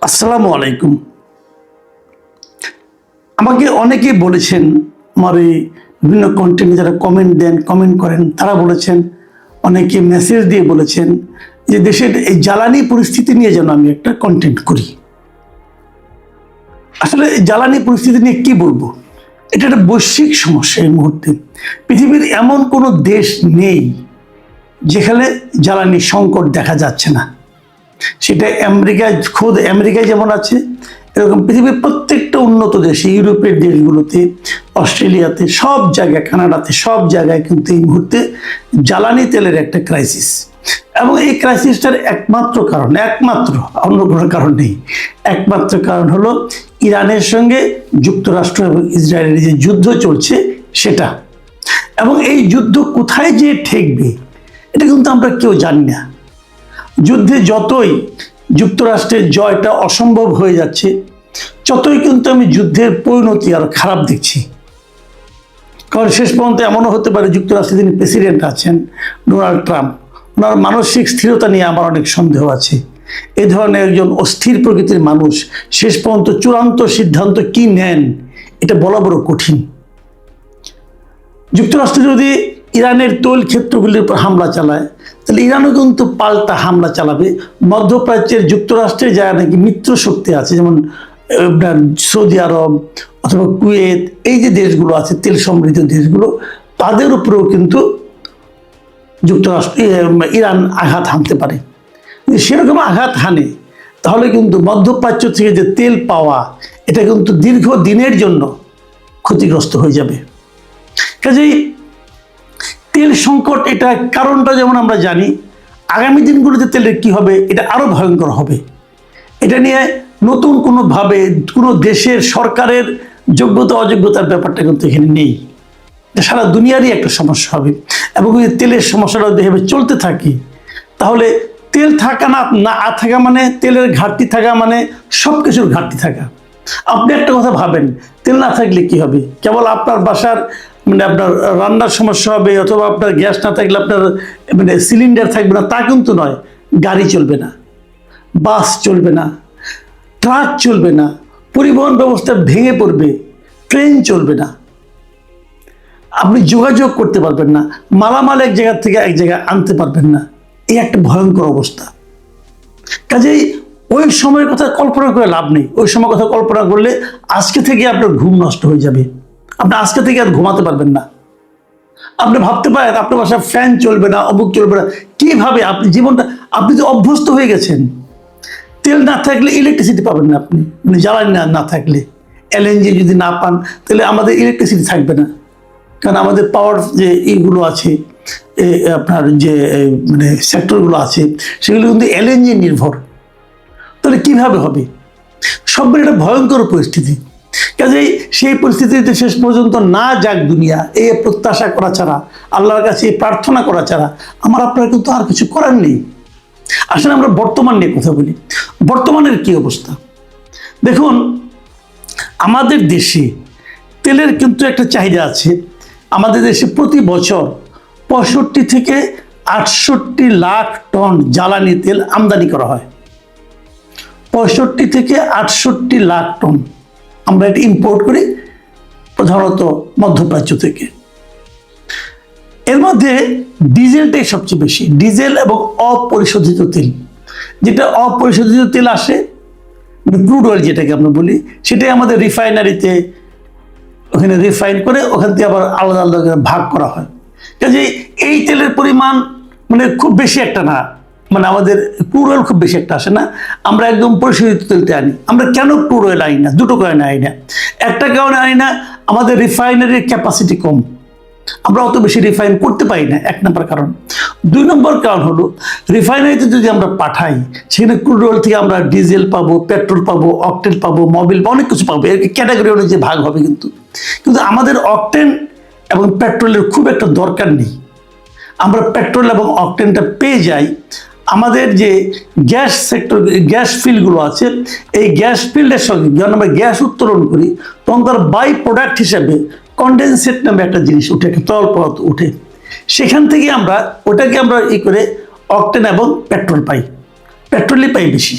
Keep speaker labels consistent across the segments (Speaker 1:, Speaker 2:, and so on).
Speaker 1: আসসালামু আলাইকুম। আমাকে অনেকেই বলেছেন, আমার এই বিভিন্ন কন্টেন্টে যারা কমেন্ট করেন, তারা বলেছেন, অনেকে মেসেজ দিয়ে বলেছেন যে দেশের এই জ্বালানি পরিস্থিতি নিয়ে যেন আমি একটা কন্টেন্ট করি। আসলে জ্বালানি পরিস্থিতি নিয়ে কি বলবো, এটা একটা বৈশ্বিক সমস্যা। এই মুহূর্তে পৃথিবীর এমন কোনো দেশ নেই যেখানে জ্বালানি সংকট দেখা যাচ্ছে না। সেটা খোদ আমেরিকায় যেমন আছে, এরকম পৃথিবীর প্রত্যেকটা উন্নত দেশে, ইউরোপের দেশগুলোতে, অস্ট্রেলিয়াতে, সব জায়গায়, কানাডাতে, সব জায়গায় কিন্তু এই মুহূর্তে জ্বালানি তেলের একটা ক্রাইসিস। এবং এই ক্রাইসিসটার একমাত্র অন্য কোনো কারণ নেই। একমাত্র কারণ হলো ইরানের সঙ্গে যুক্তরাষ্ট্র এবং ইসরায়েলের যে যুদ্ধ চলছে সেটা। এবং এই যুদ্ধ কোথায় যে ঠেকবে এটা কিন্তু আমরা কেউ জানি না। যুদ্ধে যতই যুক্তরাষ্ট্রের জয়টা অসম্ভব হয়ে যাচ্ছে, ততই কিন্তু আমি যুদ্ধের পরিণতি আরো খারাপ দেখছি। কারণ শেষ পর্যন্ত এমনও হতে পারে, যুক্তরাষ্ট্রে যিনি প্রেসিডেন্ট আছেন ডোনাল্ড ট্রাম্প, ওনার মানসিক স্থিরতা নিয়ে আমার অনেক সন্দেহ আছে। এই ধরনের একজন অস্থির প্রকৃতির মানুষ শেষ পর্যন্ত চূড়ান্ত সিদ্ধান্ত কি নেন এটা বলা বড় কঠিন। যুক্তরাষ্ট্র যদি ইরানের তৈল ক্ষেত্রগুলির উপর হামলা চালায়, তাহলে ইরানও কিন্তু পাল্টা হামলা চালাবে। মধ্যপ্রাচ্যের যুক্তরাষ্ট্রের যারা নাকি মিত্র শক্তি আছে, যেমন সৌদি আরব অথবা কুয়েত, এই যে দেশগুলো আছে তেল সমৃদ্ধ দেশগুলো, তাদের উপরেও কিন্তু ইরান আঘাত হানতে পারে। সেরকম আঘাত হানে তাহলে কিন্তু মধ্যপ্রাচ্য থেকে যে তেল পাওয়া, এটা কিন্তু দীর্ঘ দিনের জন্য ক্ষতিগ্রস্ত হয়ে যাবে। কাজেই তেল সংকট, এটা কারণটা যেমন আমরা জানি, আগামী দিনগুলোতে তেলের কি হবে এটা আরো ভয়ঙ্কর হবে। এটা নিয়ে নতুন কোনোভাবে কোনো দেশের সরকারের যোগ্যতা অযোগ্যতার ব্যাপারটা কিন্তু এখানে নেই। এটা সারা দুনিয়ারই একটা সমস্যা হবে। এবং এই তেলের সমস্যাটা যেভাবে চলতে থাকে, তাহলে তেল থাকা না থাকা মানে, তেলের ঘাটতি থাকা মানে সব কিছুর ঘাটতি থাকা। আপনি একটা কথা ভাবেন, তেল না থাকলে কি হবে? কেবল আপনার বাসার আপনার রান্নার সমস্যা হবে, অথবা আপনার গ্যাস না থাকলে আপনার সিলিন্ডার থাকবে না, তা কিন্তু নয়। গাড়ি চলবে না, বাস চলবে না, ট্রাক চলবে না, পরিবহন ব্যবস্থা ভেঙে পড়বে, ট্রেন চলবে না, আপনি যোগাযোগ করতে পারবেন না, মালামাল এক জায়গা থেকে এক জায়গায় আনতে পারবেন না। এই একটা ভয়ঙ্কর অবস্থা। কাজেই ওই সময়ের কথা কল্পনা করে লাভ নেই। ওই সময় কথা কল্পনা করলে আজকে থেকে আপনার ঘুম নষ্ট হয়ে যাবে। আপনি আজকে থেকে আর ঘুমাতে পারবেন না। আপনি ভাবতে পারেন আপনার বাসায় ফ্যান চলবে না, অমুক চলবে না, কিভাবে? আপনি জীবনটা, আপনি তো অভ্যস্ত হয়ে গেছেন। তেল না থাকলে ইলেকট্রিসিটি পাবেন না আপনি, জ্বালানি না থাকলে। এলএনজি যদি না পান, তাহলে আমাদের ইলেকট্রিসিটি থাকবে না। কারণ আমাদের পাওয়ার যে এইগুলো আছে, আপনার যে সেক্টরগুলো আছে, সেগুলো কিন্তু এলএনজি নির্ভর। তাহলে কিভাবে হবে? সব একটা ভয়ঙ্কর পরিস্থিতি। কাজেই সেই পরিস্থিতিতে শেষ পর্যন্ত না যাক দুনিয়া, এই প্রত্যাশা করা ছাড়া, আল্লাহর কাছে এই প্রার্থনা করা ছাড়া আমার আপনার কিন্তু আর কিছু করার নেই। আসলে আমরা বর্তমান নিয়ে কথা বলি। বর্তমানের কি অবস্থা দেখুন। আমাদের দেশে তেলের কিন্তু একটা চাহিদা আছে। আমাদের দেশে প্রতি বছর 65 থেকে 68 লাখ টন জ্বালানি তেল আমদানি করা হয়। 65 থেকে 68 লাখ টন আমরা এটা ইম্পোর্ট করি, প্রধানত মধ্যপ্রাচ্য থেকে। এর মধ্যে ডিজেলটাই সবচেয়ে বেশি। ডিজেল এবং অপরিশোধিত তেল, যেটা অপরিশোধিত তেল আসে, ক্রুড অয়েল যেটাকে আমরা বলি, সেটাই আমাদের রিফাইনারিতে ওখানে রিফাইন করে ওখান থেকে আবার আলাদা আলাদা ভাগ করা হয়। কাজে এই তেলের পরিমাণ খুব বেশি একটা না, আমাদের ক্রুড অয়েল খুব বেশি একটা আসে না। আমরা একদম পরিশোধিত তেলটা আনি। আমরা কেন ক্রুড অয়েল আনি না? দুটো কারণে আনি না। একটা কারণে আনি না, আমাদের রিফাইনারির ক্যাপাসিটি কম, আমরা অত বেশি রিফাইন করতে পারি না, 1 নম্বর কারণ। 2 নম্বর কারণ হলো, রিফাইনারিতে যদি আমরা পাঠাই, সেখানে ক্রুড অয়েল থেকে আমরা ডিজেল পাবো, পেট্রোল পাবো, অকটেন পাবো, মোবিল, অনেক কিছু পাবো। এর ক্যাটাগরি অনুযায়ী ভাগ হবে। কিন্তু আমাদের অকটেন এবং পেট্রোলের খুব একটা দরকার নেই। আমরা পেট্রোল এবং অকটেনটা পেয়ে যাই আমাদের যে গ্যাস সেক্টর, গ্যাস ফিল্ডগুলো আছে, এই গ্যাস ফিল্ডের সঙ্গে যখন আমরা গ্যাস উত্তোলন করি, তখন তার বাই প্রোডাক্ট হিসেবে কন্ডেনসেট নামে একটা জিনিস উঠে, একটা তরল পদার্থ উঠে। সেখান থেকে আমরা ওটাকে আমরা করে অকটেন এবং পেট্রোল পাই। পেট্রোলই পাই বেশি।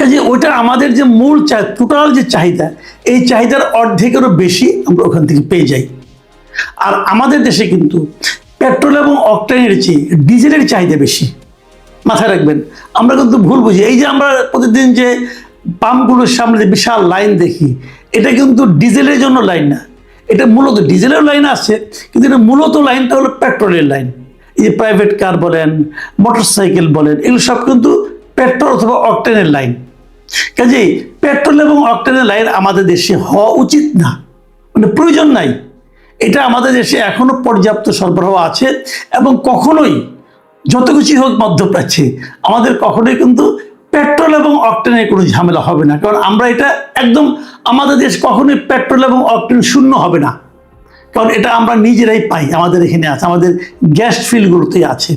Speaker 1: কাজে ওইটা আমাদের যে মূল টোটাল যে চাহিদা, এই চাহিদার অর্ধেকেরও বেশি আমরা ওখান থেকে পেয়ে যাই। আর আমাদের দেশে কিন্তু পেট্রোল এবং অকটেনের চেয়ে ডিজেলের চাহিদা বেশি। মাথায় রাখবেন, আমরা কিন্তু ভুল বুঝি। এই যে আমরা প্রতিদিন যে পাম্পগুলোর সামনে যে বিশাল লাইন দেখি, এটা কিন্তু ডিজেলের জন্য লাইন না, এটা মূলত ডিজেলের লাইন আছে, কিন্তু এটা মূলত লাইনটা হলো পেট্রোলের লাইন। এই যে প্রাইভেট কার বলেন, মোটরসাইকেল বলেন, এগুলো সব কিন্তু পেট্রোল অথবা অকটেনের লাইন। কাজেই পেট্রোল এবং অকটেনের লাইন আমাদের দেশে হওয়া উচিত না, মানে প্রয়োজন নাই। এটা আমাদের দেশে এখনো পর্যাপ্ত সরবরাহ আছে এবং কখনোই যত কিছুই হোক মধ্যপ্রাচ্যে আমাদের কখনোই কিন্তু পেট্রোল এবং অকটেনের কোনো ঝামেলা হবে না, কারণ আমরা এটা একদম আমাদের দেশ কখনোই পেট্রোল এবং অকটেন শূন্য হবে না, কারণ এটা আমরা নিজেরাই পাই, আমাদের এখানে আছে, আমাদের গ্যাস ফিল্ডগুলোতেই আছে।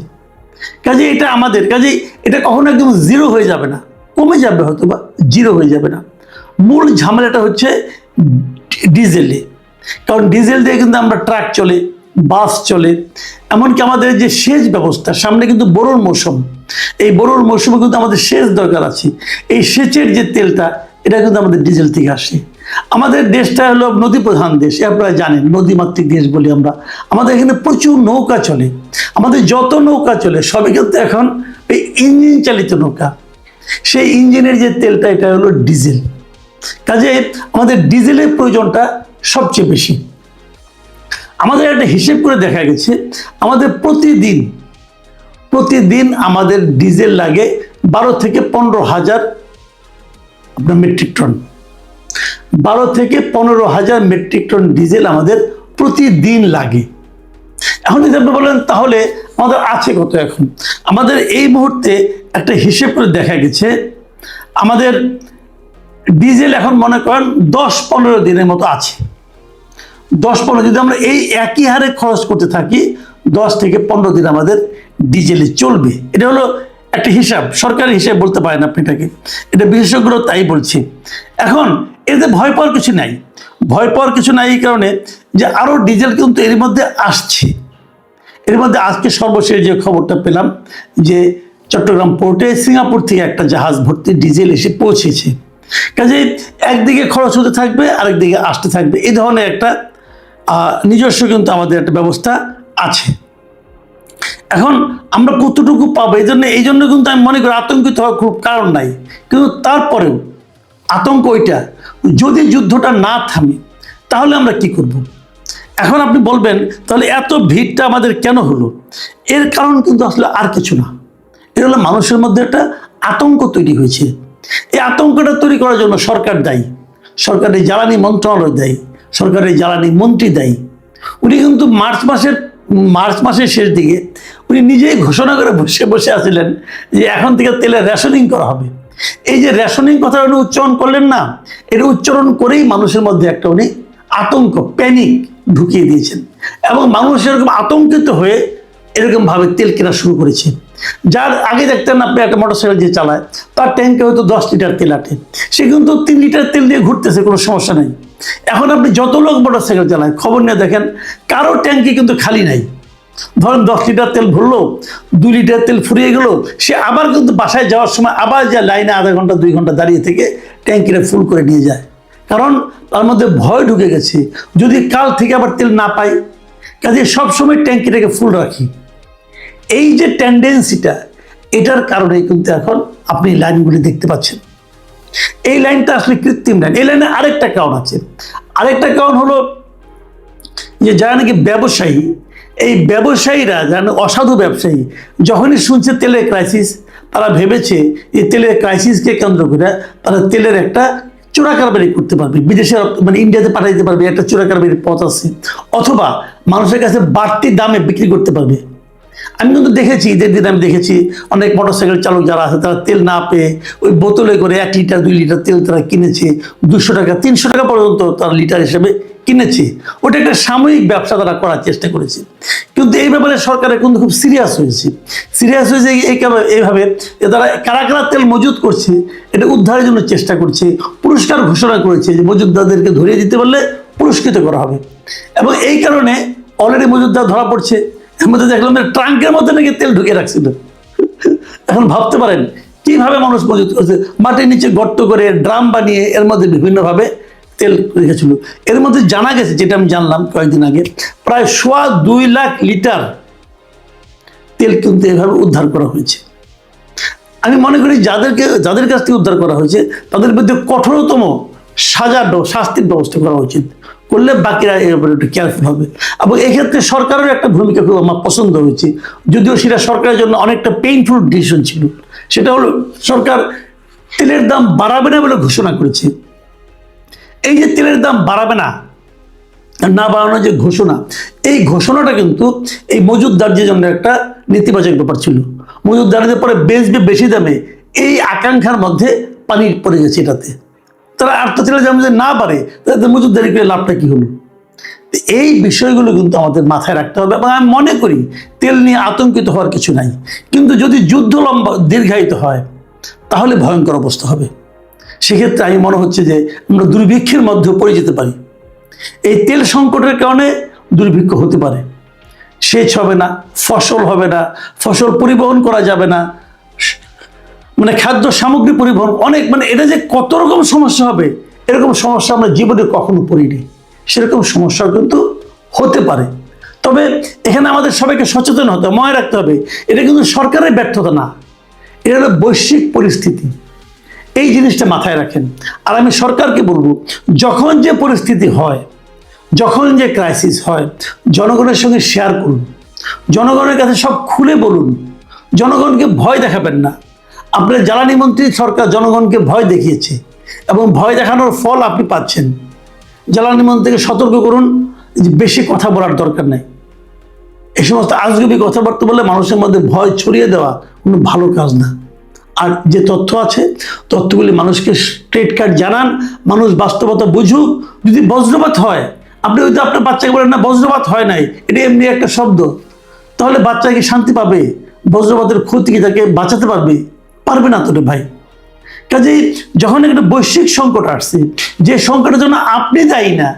Speaker 1: কাজে এটা আমাদের, কাজেই এটা কখনো একদম জিরো হয়ে যাবে না, কমে যাবে হয়তো বা জিরো হয়ে যাবে না। মূল ঝামেলাটা হচ্ছে ডিজেলে, কারণ ডিজেল দিয়ে কিন্তু আমরা ট্রাক চলে, বাস চলে, এমনকি আমাদের যে সেচ ব্যবস্থা, সামনে কিন্তু বোরোর মৌসুম, এই বোরোর মৌসুমে কিন্তু আমাদের সেচ দরকার আছে। এই সেচের যে তেলটা, এটা কিন্তু আমাদের ডিজেল থেকে আসে। আমাদের দেশটা হলো নদী প্রধান দেশ, আপনারা জানেন, নদীমাতৃক দেশ বলি আমরা। আমাদের এখানে প্রচুর নৌকা চলে, আমাদের যত নৌকা চলে সবই কিন্তু এখন এই ইঞ্জিন চালিত নৌকা। সেই ইঞ্জিনের যে তেলটা, এটা হলো ডিজেল। কাজে আমাদের ডিজেলের প্রয়োজনটা সবচেয়ে বেশি। আমাদের একটা হিসেব করে দেখা গেছে, আমাদের প্রতিদিন আমাদের ডিজেল লাগে 12 থেকে 15,000 আপনার মেট্রিক টন। 12 থেকে 15,000 মেট্রিক টন ডিজেল আমাদের প্রতিদিন লাগে। এখন যদি আপনি বলেন তাহলে আমাদের আছে কত? এখন আমাদের এই মুহূর্তে একটা হিসেব করে দেখা গেছে, আমাদের ডিজেল এখন মনে করেন 10-15 দিনের মতো আছে। 10-15 যদি আমরা এই একই হারে খরচ করতে থাকি, 10 থেকে 15 দিন আমাদের ডিজেলে চলবে। এটা হলো একটা হিসাব, সরকারি হিসাব বলতে পারেন আপনি এটাকে, এটা বিশেষজ্ঞরা তাই বলছে। এখন এতে ভয় পাওয়ার কিছু নাই, ভয় পাওয়ার কিছু নাই এই কারণে যে আরও ডিজেল কিন্তু এর মধ্যে আসছে। এর মধ্যে আজকে সর্বশেষ যে খবরটা পেলাম যে চট্টগ্রাম পোর্টে সিঙ্গাপুর থেকে একটা জাহাজ ভর্তি ডিজেল এসে পৌঁছেছে। কাজে একদিকে খরচ হতে থাকবে, আরেকদিকে আসতে থাকবে, এই ধরনের একটা নিজস্ব কিন্তু আমাদের একটা ব্যবস্থা আছে। এখন আমরা কতটুকু পাবো, এই জন্য কিন্তু আমি মনে করি আতঙ্কিত হওয়ার খুব কারণ নাই। কিন্তু তারপরেও আতঙ্ক ওইটা, যদি যুদ্ধটা না থামে তাহলে আমরা কি করব? এখন আপনি বলবেন তাহলে এত ভিড়টা আমাদের কেন হলো? এর কারণ কিন্তু আসলে আর কিছু না, এটা হলো মানুষের মধ্যে একটা আতঙ্ক তৈরি হয়েছে। এই আতঙ্কটা তৈরি করার জন্য সরকার দায়ী, সরকারের জ্বালানি মন্ত্রণালয় দায়ী, সরকারের জ্বালানি মন্ত্রী দায়ী। উনি কিন্তু মার্চ মাসের শেষ দিকে উনি নিজেই ঘোষণা করে বসে আছিলেন যে এখন থেকে তেলের রেশনিং করা হবে। এই যে রেশনিং কথা উনি উচ্চারণ করলেন না, এটা উচ্চারণ করেই মানুষের মধ্যে একটা উনি আতঙ্ক, প্যানিক ঢুকিয়ে দিয়েছেন এবং মানুষ এরকম আতঙ্কিত হয়ে এরকমভাবে তেল কেনা শুরু করেছে। যার আগে দেখতেন আপনি একটা মোটরসাইকেল যে চালায়, তার ট্যাঙ্কে হয়তো 10 লিটার তেল আটে, সে কিন্তু 3 লিটার তেল দিয়ে ঘুরতেছে, কোনো সমস্যা নেই। এখন আপনি যত লোক মোটরসাইকেল চালায় খবর নিয়ে দেখেন, কারো ট্যাঙ্কি কিন্তু খালি নাই। ধরেন 10 লিটার তেল ভরলো, 2 লিটার তেল ফুরিয়ে গেল, সে আবার কিন্তু বাসায় যাওয়ার সময় আবার যে লাইনে আধা ঘন্টা 2 ঘন্টা দাঁড়িয়ে থেকে ট্যাঙ্কিটা ফুল করে নিয়ে যায়, কারণ তার মধ্যে ভয় ঢুকে গেছে যদি কাল থেকে আবার তেল না পাই। কাজে সবসময় ট্যাঙ্কিটাকে ফুল রাখি। এই যে টেন্ডেন্সিটা, এটার কারণে কিন্তু এখন আপনি লাইনগুলি দেখতে পাচ্ছেন। এই লাইনটা আসলে কৃত্রিম লাইন। এই লাইনে আরেকটা কারণ আছে, আরেকটা কারণ হলো যে যারা নাকি ব্যবসায়ী, এই ব্যবসায়ীরা যারা অসাধু ব্যবসায়ী, যখনই শুনছে তেলের ক্রাইসিস, তারা ভেবেছে যে তেলের ক্রাইসিসকে কেন্দ্র করে তারা তেলের একটা চোরা কারবারি করতে পারবে, বিদেশে মানে ইন্ডিয়াতে পাঠিয়ে দিতে পারবে, একটা চোরা কারবারির পথ আছে, অথবা মানুষের কাছে বাড়তি দামে বিক্রি করতে পারবে। আমি কিন্তু দেখেছি, ঈদের দিন আমি দেখেছি অনেক মোটরসাইকেল চালক যারা আছে তারা তেল না পেয়ে ওই বোতলে করে 1 লিটার 2 লিটার তেল তারা কিনেছে, 200 টাকা 300 টাকা পর্যন্ত তারা লিটার হিসেবে কিনেছে। ওটা একটা সাময়িক ব্যবসা তারা করার চেষ্টা করেছে। কিন্তু এই ব্যাপারে সরকারের কিন্তু খুব সিরিয়াস হয়েছে এইভাবে যে তারা কারা কারা তেল মজুত করছে এটা উদ্ধারের জন্য চেষ্টা করছে, পুরস্কার ঘোষণা করেছে যে মজুতদারদেরকে ধরিয়ে দিতে পারলে পুরস্কৃত করা হবে। এবং এই কারণে অলরেডি মজুতদার ধরা পড়ছে। এর মধ্যে দেখলাম ট্রাঙ্কের মধ্যে নাকি তেল ঢুকিয়ে রাখছিল। এখন ভাবতে পারেন কিভাবে মানুষ মজুত করছে, মাটির নিচে গর্ত করে ড্রাম বানিয়ে এর মধ্যে বিভিন্নভাবে তেল রেখেছিল। এর মধ্যে জানা গেছে, যেটা আমি জানলাম কয়েকদিন আগে, প্রায় 2.25 লাখ লিটার তেল কিন্তু এভাবে উদ্ধার করা হয়েছে। আমি মনে করি যাদের কাছ থেকে উদ্ধার করা হয়েছে তাদের বিরুদ্ধে কঠোরতম শাস্তির ব্যবস্থা করা উচিত, করলে বাকিরা এর উপরে একটু কেয়ারফুল হবে। এবং এক্ষেত্রে সরকারের একটা ভূমিকা খুব আমার পছন্দ হয়েছে, যদিও সেটা সরকারের জন্য অনেকটা পেইনফুল ডিসিশন ছিল। সেটা হলো সরকার তেলের দাম বাড়াবে না বলে ঘোষণা করেছে। এই যে তেলের দাম বাড়াবে না, না বাড়ানোর যে ঘোষণা, এই ঘোষণাটা কিন্তু এই মজুতদারদের জন্য একটা নেতিবাচক ব্যাপার ছিল। মজুতদারদের পরে বেচবে বেশি দামে, এই আকাঙ্ক্ষার মধ্যে পানি পড়ে গেছে এটাতে। তারা আর তো তেলের দাম যদি না বাড়ে তাদের মজুতদারি করে লাভটা কি হলো? এই বিষয়গুলো কিন্তু আমাদের মাথায় রাখতে হবে। এবং আমি মনে করি তেল নিয়ে আতঙ্কিত হওয়ার কিছু নাই, কিন্তু যদি যুদ্ধ দীর্ঘায়িত হয় তাহলে ভয়ঙ্কর অবস্থা হবে। সেক্ষেত্রে আমি মনে হচ্ছে যে আমরা দুর্ভিক্ষের মধ্যে পড়ে যেতে পারি। এই তেল সংকটের কারণে দুর্ভিক্ষ হতে পারে, সেচ হবে না, ফসল হবে না, ফসল পরিবহন করা যাবে না, মানে খাদ্য সামগ্রী পরিবহন, অনেক, মানে এটা যে কত রকম সমস্যা হবে, এরকম সমস্যা আমরা জীবনে কখনো পড়িনি। সেরকম সমস্যা কিন্তু হতে পারে। তবে এখানে আমাদের সবাইকে সচেতন হতে হবে, মনে রাখতে হবে এটা কিন্তু সরকারের ব্যর্থতা না, এটা হলো বৈশ্বিক পরিস্থিতি। এই জিনিসটা মাথায় রাখেন। আর আমি সরকারকে বলবো, যখন যে পরিস্থিতি হয়, যখন যে ক্রাইসিস হয়, জনগণের সঙ্গে শেয়ার করুন, জনগণের কাছে সব খুলে বলুন, জনগণকে ভয় দেখাবেন না। আপনার জ্বালানি মন্ত্রী সরকার জনগণকে ভয় দেখিয়েছে এবং ভয় দেখানোর ফল আপনি পাচ্ছেন। জ্বালানি মন্ত্রীকে সতর্ক করুন যে বেশি কথা বলার দরকার নেই। এই সমস্ত আজগুবি কথাবার্তা বলে মানুষের মধ্যে ভয় ছড়িয়ে দেওয়া কোনো ভালো কাজ না। আর যে তথ্য আছে, তথ্যগুলি মানুষকে স্ট্রেট কাট জানান, মানুষ বাস্তবতা বুঝুক। যদি বজ্রপাত হয়, আপনি হয়তো আপনার বাচ্চাকে বলেন না বজ্রপাত হয় নাই, এটা এমনি একটা শব্দ, তাহলে বাচ্চা কি শান্তি পাবে? বজ্রপাতের ক্ষতি কি তাকে বাঁচাতে পারবে? পারবে না তো রে ভাই। কাজেই যখন একটা বৈশ্বিক সংকট আসছে, যে সংকটের জন্য আপনি দায়ী না,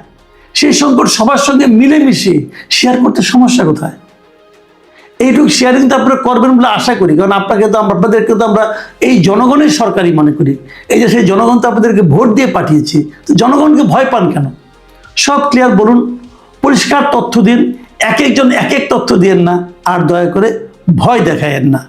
Speaker 1: সেই সংকট সবার সঙ্গে মিলেমিশে শেয়ার করতে সমস্যা কোথায়? এইটুকু শেয়ারিং তো আপনারা করবেন বলে আশা করি, কারণ আপনাদেরকে তো আমরা এই জনগণের সরকারই মনে করি। এই যে সেই জনগণ তো আপনাদেরকে ভোট দিয়ে পাঠিয়েছি, তো জনগণকে ভয় পান কেন? সব ক্লিয়ার বলুন, পরিষ্কার তথ্য দিন, এক একজন এক এক তথ্য দিয়েন না, আর দয়া করে ভয় দেখায়েন না।